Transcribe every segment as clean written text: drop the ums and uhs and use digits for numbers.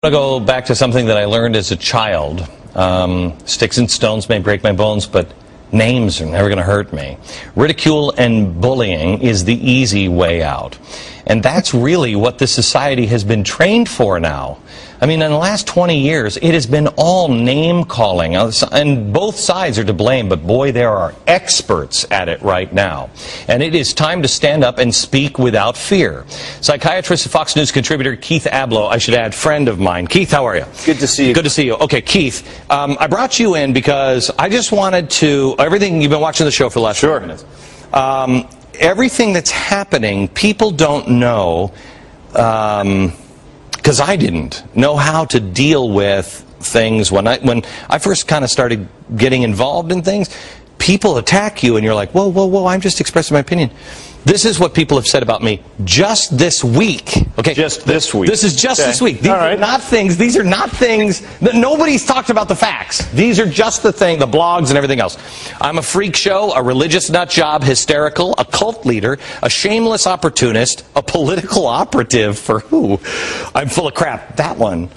I want to go back to something that I learned as a child. Sticks and stones may break my bones, but names are never going to hurt me. Ridicule and bullying is the easy way out. And that's really what this society has been trained for now. I mean, in the last 20 years, it has been all name-calling. And both sides are to blame, but boy, there are experts at it right now. And it is time to stand up and speak without fear. Psychiatrist and Fox News contributor Keith Abloh, I should add, friend of mine. Keith, how are you? Good to see you. Good to see you. Okay, Keith, I brought you in because I just wanted to, everything, you've been watching the show for the last 4 minutes. Everything that's happening, people don't know, because I didn't know how to deal with things when I first kind of started getting involved in things. People attack you and you're like, whoa, whoa, whoa, I'm just expressing my opinion. This is what people have said about me just this week. Okay, just this week. This is just this week. These are not things. These are not things that nobody's talked about the facts. These are just the blogs and everything else. I'm a freak show, a religious nut job, hysterical, a cult leader, a shameless opportunist, a political operative for who? I'm full of crap. That one.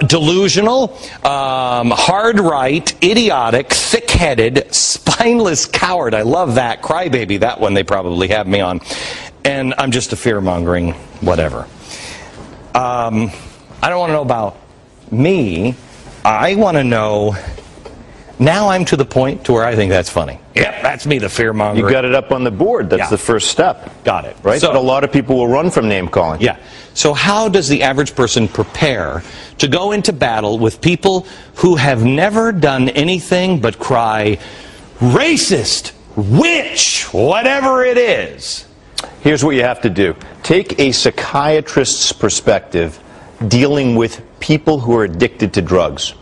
Delusional, hard right, idiotic, thick-headed, spineless coward. I love that. Crybaby, that one they probably have me on. And I'm just a fear-mongering whatever. I don't want to know about me. I want to know... Now I'm to the point to where I think that's funny. Yep, that's me, the fear-monger. You got it up on the board. That's the first step. Got it. Right? But a lot of people will run from name-calling. Yeah. So how does the average person prepare to go into battle with people who have never done anything but cry, racist, witch, whatever it is? Here's what you have to do. Take a psychiatrist's perspective dealing with people who are addicted to drugs.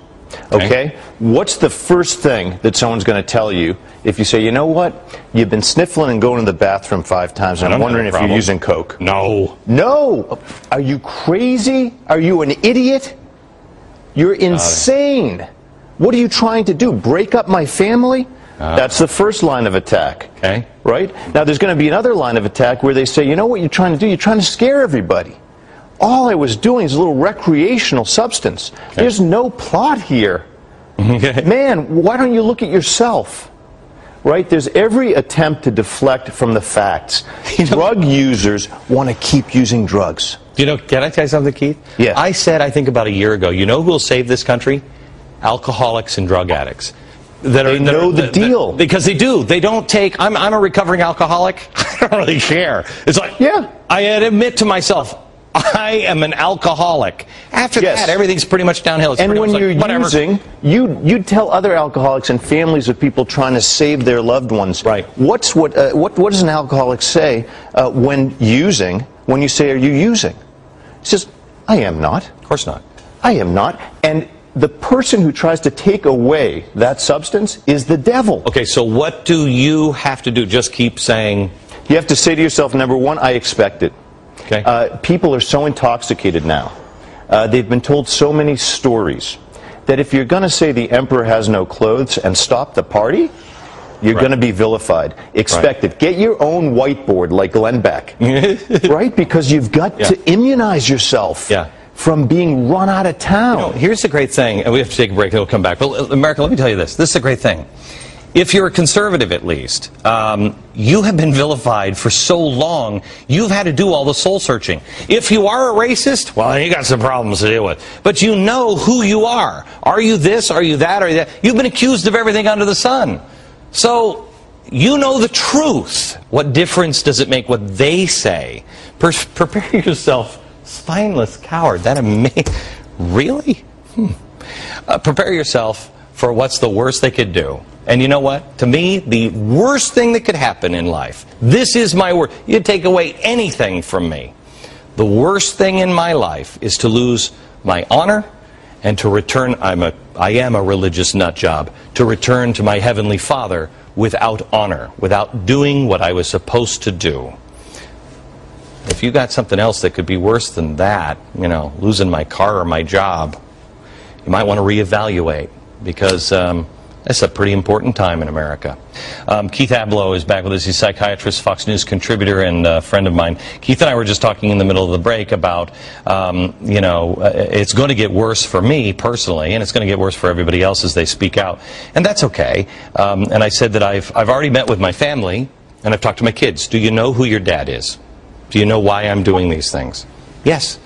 Okay? What's the first thing that someone's going to tell you if you say, you know what, you've been sniffling and going to the bathroom 5 times and I'm wondering if you're using coke? No. No. Are you crazy? Are you an idiot? You're insane. What are you trying to do? Break up my family? That's the first line of attack. Okay. Right? Now there's going to be another line of attack where they say, you know what you're trying to do? You're trying to scare everybody. All I was doing is a little recreational substance. Okay. There's no plot here. Okay. Man, why don't you look at yourself? Right? There's every attempt to deflect from the facts. Drug users want to keep using drugs. You know, can I tell you something, Keith? Yeah. I said, I think about a year ago, you know who will save this country? Alcoholics and drug addicts. They know the deal. Because they do. They don't take, I'm a recovering alcoholic. I don't really care. It's like, yeah, I admit to myself, I am an alcoholic. After that, everything's pretty much downhill. It's and when you're using, you'd tell other alcoholics and families of people trying to save their loved ones. Right. What does an alcoholic say when using? When you say, "Are you using?" He says, "I am not." Of course not. I am not. And the person who tries to take away that substance is the devil. Okay. So what do you have to do? Just keep saying. You have to say to yourself, number one, I expect it. Okay. People are so intoxicated now. They've been told so many stories that if you're going to say the emperor has no clothes and stop the party, you're going to be vilified. Expect it. Get your own whiteboard like Glenn Beck. Right? Because you've got to immunize yourself from being run out of town. You know, here's the great thing, and we have to take a break and we'll come back. But America, let me tell you this. This is a great thing. If you're a conservative, at least, you have been vilified for so long, you've had to do all the soul-searching. If you are a racist, well, you got some problems to deal with. But you know who you are. Are you this? Are you that? Are you that? You've been accused of everything under the sun. So, you know the truth. What difference does it make what they say? Prepare yourself, spineless coward. That really? Prepare yourself for what's the worst they could do. And you know what? To me, the worst thing that could happen in life, this is my word, you take away anything from me. The worst thing in my life is to lose my honor and to return, I am a religious nut job, to return to my Heavenly Father without honor, without doing what I was supposed to do. If you got something else that could be worse than that, you know, losing my car or my job, you might want to reevaluate because That's a pretty important time in America. Keith Abloh is back with us. He's a psychiatrist, Fox News contributor, and a friend of mine. Keith and I were just talking in the middle of the break about, you know, it's going to get worse for me personally, and it's going to get worse for everybody else as they speak out. And that's okay. And I said that I've already met with my family, and I've talked to my kids. Do you know who your dad is? Do you know why I'm doing these things? Yes.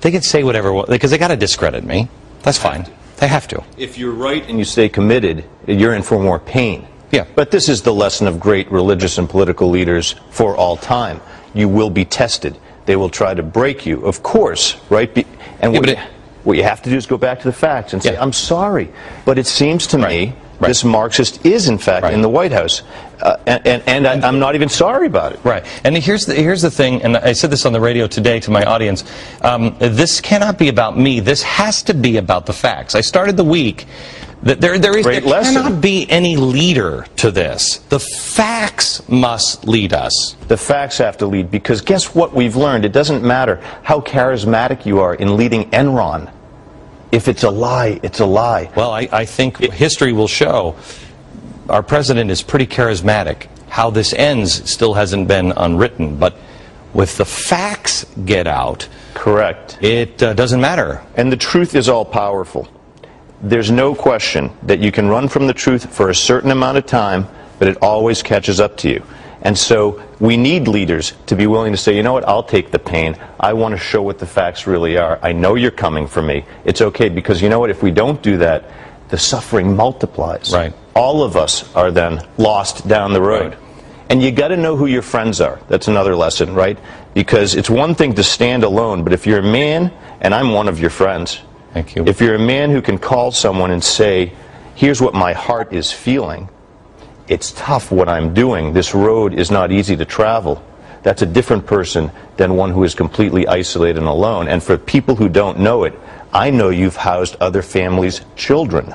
They can say whatever, because they got to discredit me. That's fine. They have to. If you're right and you stay committed, you're in for more pain. Yeah. But this is the lesson of great religious and political leaders for all time. You will be tested. They will try to break you, of course, right? And what you have to do is go back to the facts and say, I'm sorry, but it seems to me this Marxist is, in fact, in the White House. And I'm not even sorry about it. Right. And here's the thing, and I said this on the radio today to my audience. This cannot be about me. This has to be about the facts. I started the week that there cannot be any leader to this. The facts must lead us. The facts have to lead, because guess what we've learned? It doesn't matter how charismatic you are in leading Enron. If it's a lie, it's a lie. Well, I think history will show our president is pretty charismatic. How this ends still hasn't been unwritten, but with the facts get out, correct, it doesn't matter. And the truth is all powerful. There's no question that you can run from the truth for a certain amount of time, but it always catches up to you. And so we need leaders to be willing to say, you know what, I'll take the pain. I want to show what the facts really are. I know you're coming for me. It's okay, because you know what, if we don't do that, the suffering multiplies. Right. All of us are then lost down the road. Right. And you got to know who your friends are. That's another lesson, right? Because it's one thing to stand alone, but if you're a man, and I'm one of your friends, thank you. If you're a man who can call someone and say, here's what my heart is feeling, it's tough what I'm doing, this road is not easy to travel, that's a different person than one who is completely isolated and alone. And for people who don't know it, I know you've housed other families' children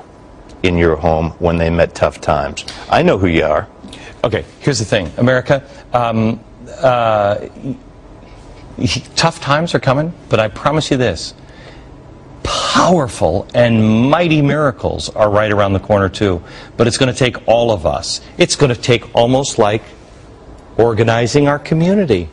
in your home when they met tough times. I know who you are. Okay, here's the thing, America. Tough times are coming, but I promise you this. Powerful and mighty miracles are right around the corner too. But it's going to take all of us. It's going to take almost like organizing our community.